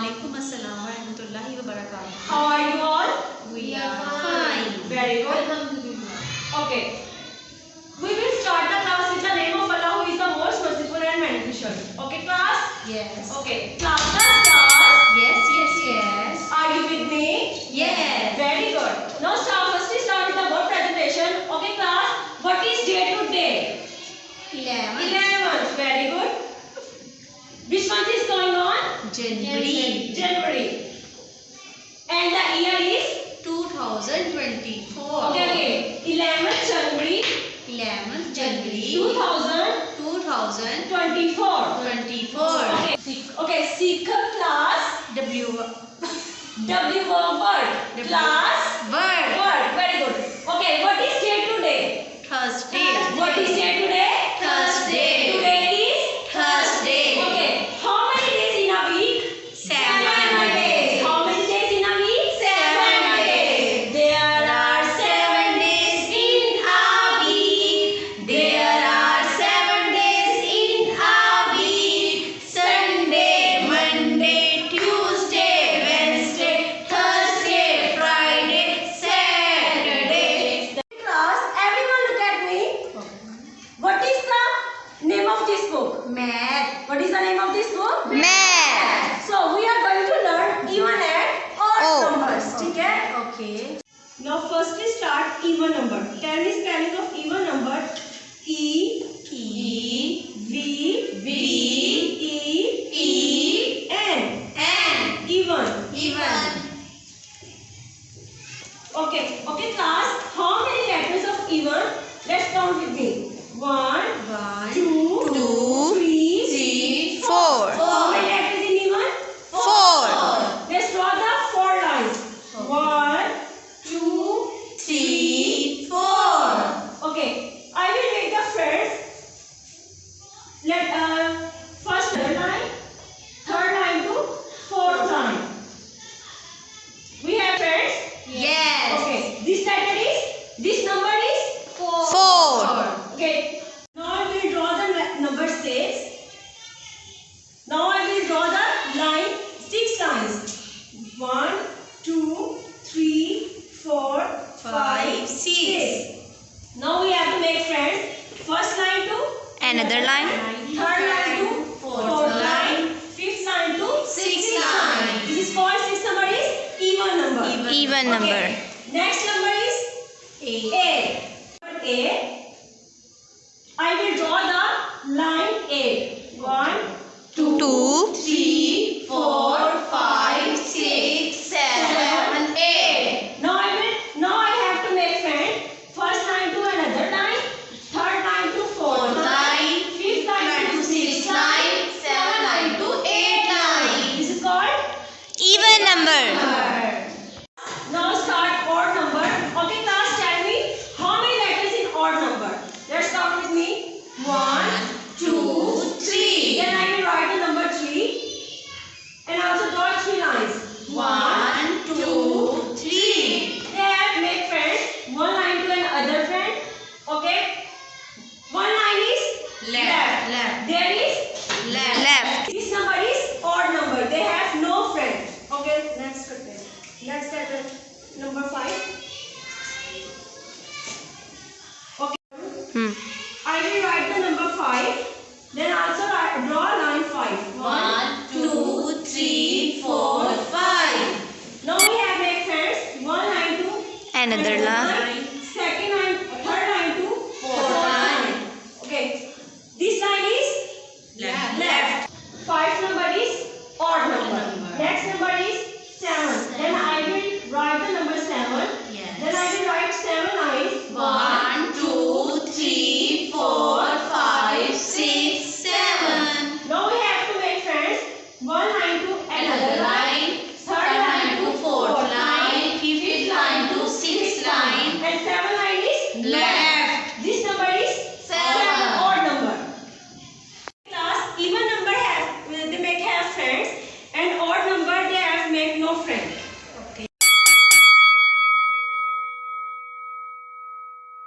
Walaikum assalam wa rahmatullahi wa barakatuh. How are you all? We are fine. Very good. Okay. We will start the class with the name of Allah, who is the most merciful and beneficial. Okay, class? Yes. Okay. Class start. Yes, yes, yes. Are you with me? Yes. Very good. Now first start with the word presentation. Okay, class. What is day to day? 11th. Very good. Which month is going on? January. January. And the year is 2024. Okay. 11th January 2024. 24. Okay. Sikh class. W word. Class. Word. Very good. Okay. What is day today? Thursday. What is day today? Thursday. Today is Thursday. Okay. How many days in a week? 7 days. How many days in a week? 7 days. There are 7 days in a week. There are 7 days in a week. Sunday, Monday, Tuesday, Wednesday, Thursday, Friday, Saturday. Class, everyone look at me. What is the name of this book? Math. What is the name of this book? Math. So we are going to learn even and odd numbers. Okay? Okay. Now first we start even number. Tell me spelling of even number. E V E N. Even. Okay, class. How many letters of even? Let's count with me. 1, 2, 3, 4. How many letters in even? 4. Let's draw the 4 lines. 1, 2, 3, 4. Okay, I will make the first. First third line, third line to fourth line. We have first. Yes. Okay, this number is 4. Okay. Now I will draw the number 6. Now I will draw the line 6 lines. 1, 2, 3, 4, 5, 6. Now we have to make friends. First line to Another line. third line to fourth line, fifth line to sixth line. This is called sixth number is even number. Even number. Next number is 8. I will draw the line 8. 1, 2, 3, 4, 5, 6, 7, 8. Now I have to make friend. First line to another line, third line to fourth line, fifth line to sixth line, seventh line to eighth line. This is called Even number. Now start odd number. Okay, class, tell me how many letters in odd number. Let's start with me. 1, 2, 3. Then I will write the number 3 and also draw 3 lines. 1, 2, 3. Then make friends. One line to another friend. Okay. One line is left. There is Left. This number is odd number. They have no friend. Okay. Let's get the number 5. Okay. I will write the number 5. Then also draw line 5. 1, 2, 3, 4, 5. Now we have make friends. One line to Another line.